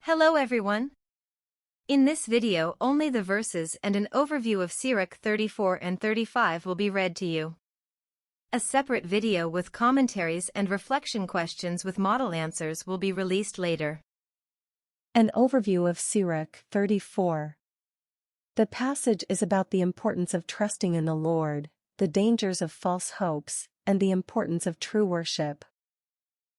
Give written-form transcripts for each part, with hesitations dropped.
Hello everyone. In this video only the verses and an overview of Sirach 34 and 35 will be read to you. A separate video with commentaries and reflection questions with model answers will be released later. An overview of Sirach 34. The passage is about the importance of trusting in the Lord, the dangers of false hopes, and the importance of true worship.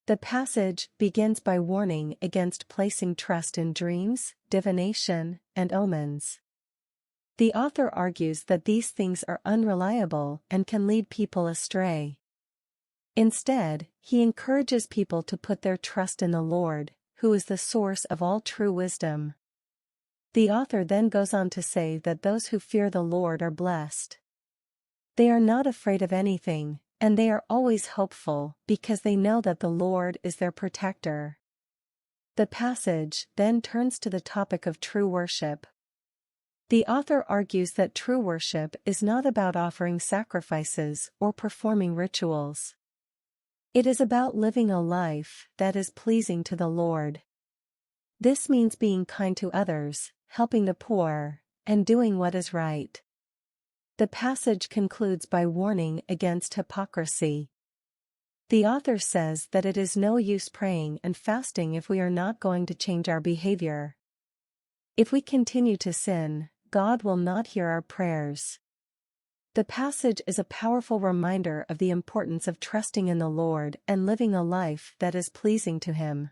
The passage begins by warning against placing trust in dreams, divination, and omens. The author argues that these things are unreliable and can lead people astray. Instead, he encourages people to put their trust in the Lord, who is the source of all true wisdom. The author then goes on to say that those who fear the Lord are blessed. They are not afraid of anything, and they are always hopeful because they know that the Lord is their protector. The passage then turns to the topic of true worship. The author argues that true worship is not about offering sacrifices or performing rituals. It is about living a life that is pleasing to the Lord. This means being kind to others, helping the poor, and doing what is right. The passage concludes by warning against hypocrisy. The author says that it is no use praying and fasting if we are not going to change our behavior. If we continue to sin, God will not hear our prayers. The passage is a powerful reminder of the importance of trusting in the Lord and living a life that is pleasing to Him.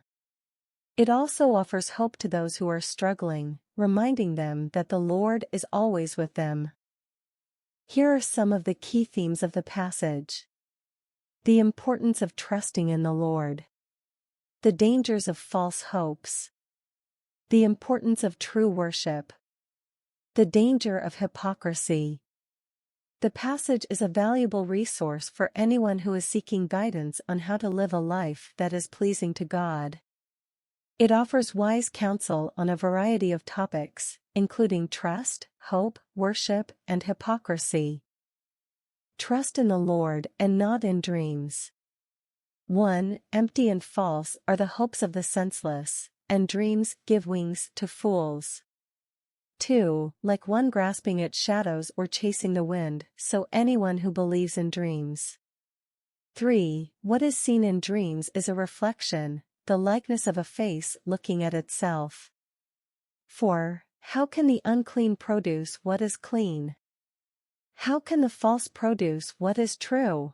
It also offers hope to those who are struggling, reminding them that the Lord is always with them. Here are some of the key themes of the passage. The importance of trusting in the Lord. The dangers of false hopes. The importance of true worship. The danger of hypocrisy. The passage is a valuable resource for anyone who is seeking guidance on how to live a life that is pleasing to God. It offers wise counsel on a variety of topics, including trust, hope, worship, and hypocrisy. Trust in the Lord and not in dreams. 1. Empty and false are the hopes of the senseless, and dreams give wings to fools. 2. Like one grasping at shadows or chasing the wind, so anyone who believes in dreams. 3. What is seen in dreams is a reflection, the likeness of a face looking at itself. 4. How can the unclean produce what is clean? How can the false produce what is true?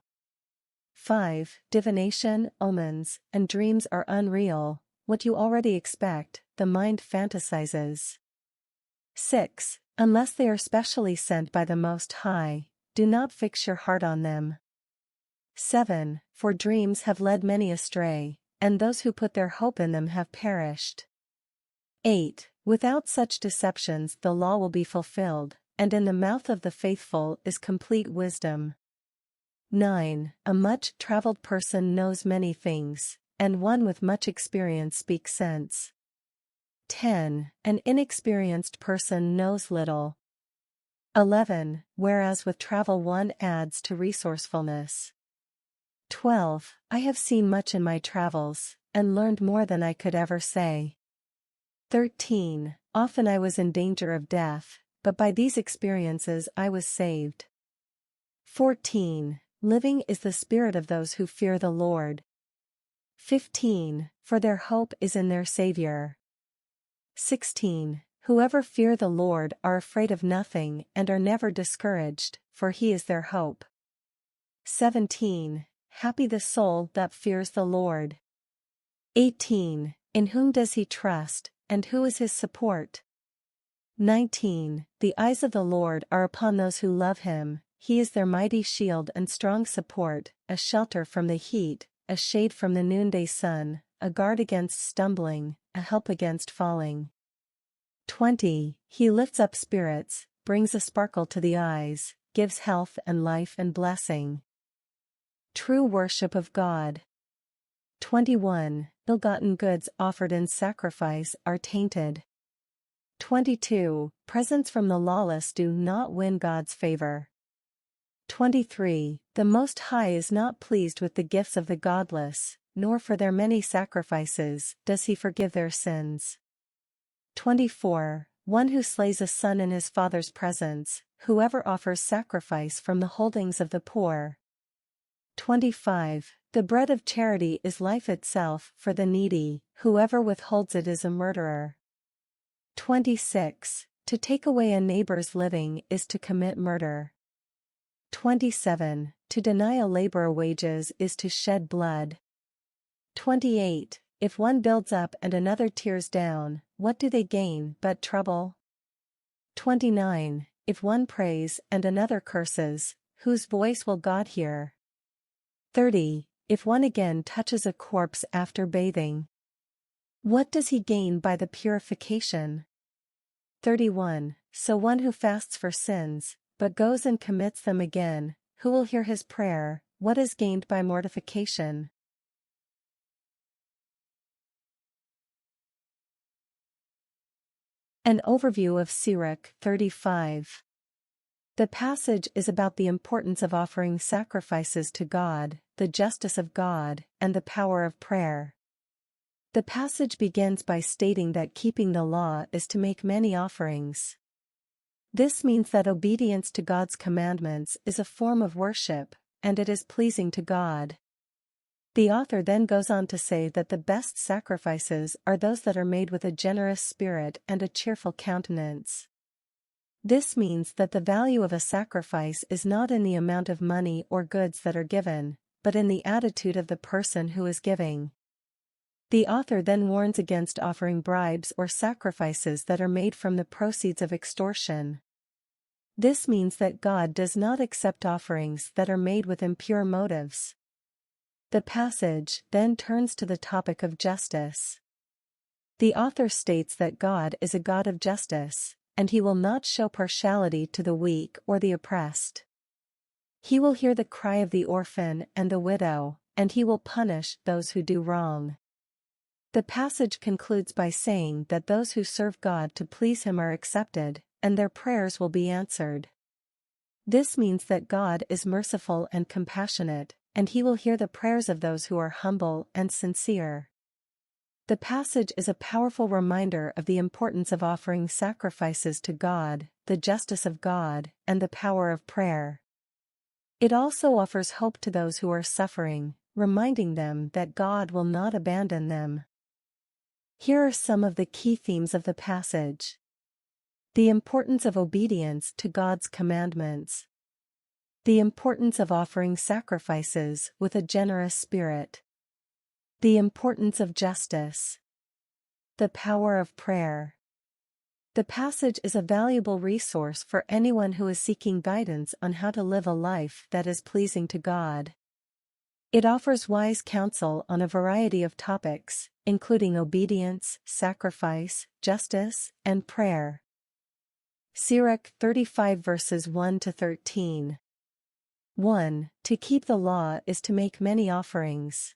5. Divination, omens, and dreams are unreal, what you already expect, the mind fantasizes. 6. Unless they are specially sent by the Most High, do not fix your heart on them. 7. For dreams have led many astray, and those who put their hope in them have perished. 8. Without such deceptions the law will be fulfilled, and in the mouth of the faithful is complete wisdom. 9. A much-traveled person knows many things, and one with much experience speaks sense. 10. An inexperienced person knows little. 11. Whereas with travel one adds to resourcefulness. 12. I have seen much in my travels, and learned more than I could ever say. 13. Often I was in danger of death, but by these experiences I was saved. 14. Living is the spirit of those who fear the Lord. 15. For their hope is in their Savior. 16. Whoever fear the Lord are afraid of nothing and are never discouraged, for He is their hope. 17. Happy the soul that fears the Lord. 18. In whom does he trust, and who is his support? 19. The eyes of the Lord are upon those who love Him, He is their mighty shield and strong support, a shelter from the heat, a shade from the noonday sun, a guard against stumbling, a help against falling. 20. He lifts up spirits, brings a sparkle to the eyes, gives health and life and blessing. True worship of God. 21. Ill-gotten goods offered in sacrifice are tainted. 22. Presents from the lawless do not win God's favor. 23. The Most High is not pleased with the gifts of the godless, nor for their many sacrifices does He forgive their sins. 24. One who slays a son in his father's presence, whoever offers sacrifice from the holdings of the poor. 25. The bread of charity is life itself for the needy, whoever withholds it is a murderer. 26. To take away a neighbor's living is to commit murder. 27. To deny a laborer wages is to shed blood. 28. If one builds up and another tears down, what do they gain but trouble? 29. If one prays and another curses, whose voice will God hear? 30. If one again touches a corpse after bathing, what does he gain by the purification? 31. So one who fasts for sins, but goes and commits them again, who will hear his prayer, what is gained by mortification? An overview of Sirach 35. The passage is about the importance of offering sacrifices to God, the justice of God, and the power of prayer. The passage begins by stating that keeping the law is to make many offerings. This means that obedience to God's commandments is a form of worship, and it is pleasing to God. The author then goes on to say that the best sacrifices are those that are made with a generous spirit and a cheerful countenance. This means that the value of a sacrifice is not in the amount of money or goods that are given, but in the attitude of the person who is giving. The author then warns against offering bribes or sacrifices that are made from the proceeds of extortion. This means that God does not accept offerings that are made with impure motives. The passage then turns to the topic of justice. The author states that God is a God of justice, and he will not show partiality to the weak or the oppressed. He will hear the cry of the orphan and the widow, and he will punish those who do wrong. The passage concludes by saying that those who serve God to please him are accepted, and their prayers will be answered. This means that God is merciful and compassionate, and he will hear the prayers of those who are humble and sincere. The passage is a powerful reminder of the importance of offering sacrifices to God, the justice of God, and the power of prayer. It also offers hope to those who are suffering, reminding them that God will not abandon them. Here are some of the key themes of the passage. The importance of obedience to God's commandments. The importance of offering sacrifices with a generous spirit. The importance of justice. The power of prayer. The passage is a valuable resource for anyone who is seeking guidance on how to live a life that is pleasing to God. It offers wise counsel on a variety of topics, including obedience, sacrifice, justice, and prayer. Sirach 35 verses 1 to 13. 1. To keep the law is to make many offerings.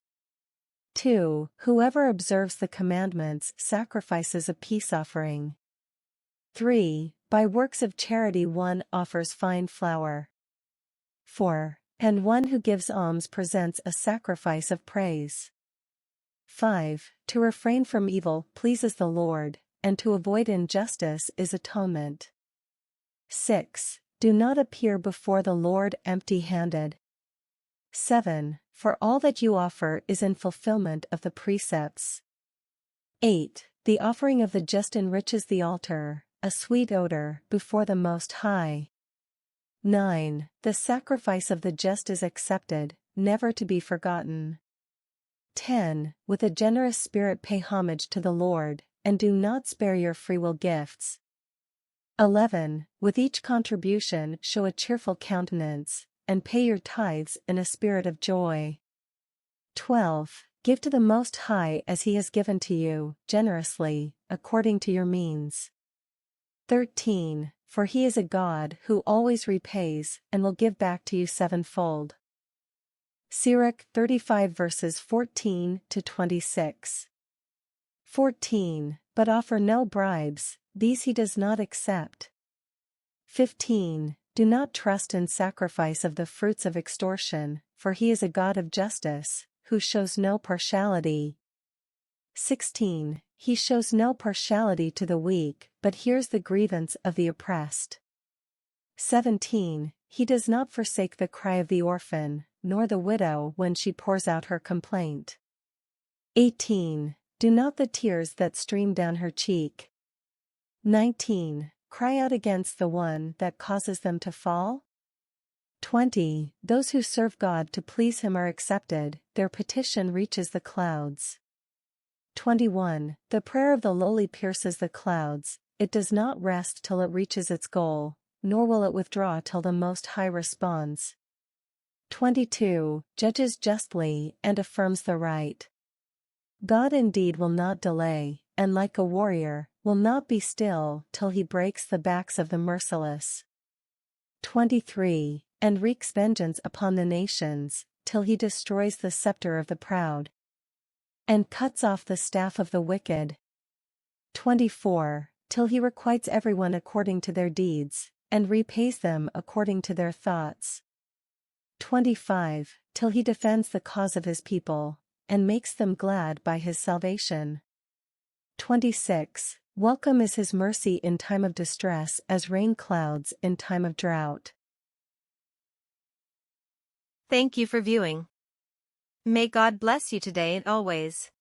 2. Whoever observes the commandments sacrifices a peace offering. 3. By works of charity one offers fine flour. 4. And one who gives alms presents a sacrifice of praise. 5. To refrain from evil pleases the Lord, and to avoid injustice is atonement. 6. Do not appear before the Lord empty-handed. 7. For all that you offer is in fulfillment of the precepts. 8. The offering of the just enriches the altar, a sweet odor before the Most High. 9. The sacrifice of the just is accepted, never to be forgotten. 10. With a generous spirit pay homage to the Lord, and do not spare your freewill gifts. 11. With each contribution show a cheerful countenance, and pay your tithes in a spirit of joy. 12. Give to the Most High as he has given to you, generously, according to your means. 13. For he is a God who always repays, and will give back to you sevenfold. Sirach 35 verses 14 to 26. 14. But offer no bribes, these he does not accept. 15. Do not trust in sacrifice of the fruits of extortion, for he is a God of justice, who shows no partiality. 16. He shows no partiality to the weak, but hears the grievance of the oppressed. 17. He does not forsake the cry of the orphan, nor the widow when she pours out her complaint. 18. Do not the tears that stream down her cheek. 19. Cry out against the one that causes them to fall. 20. Those who serve God to please him are accepted, their petition reaches the clouds. 21. The prayer of the lowly pierces the clouds, it does not rest till it reaches its goal, nor will it withdraw till the Most High responds. 22. Judges justly and affirms the right. God indeed will not delay, and like a warrior, will not be still till he breaks the backs of the merciless. 23. And wreaks vengeance upon the nations, till he destroys the scepter of the proud, and cuts off the staff of the wicked. 24. Till he requites everyone according to their deeds, and repays them according to their thoughts. 25. Till he defends the cause of his people, and makes them glad by his salvation. 26. Welcome is his mercy in time of distress as rain clouds in time of drought. Thank you for viewing. May God bless you today and always.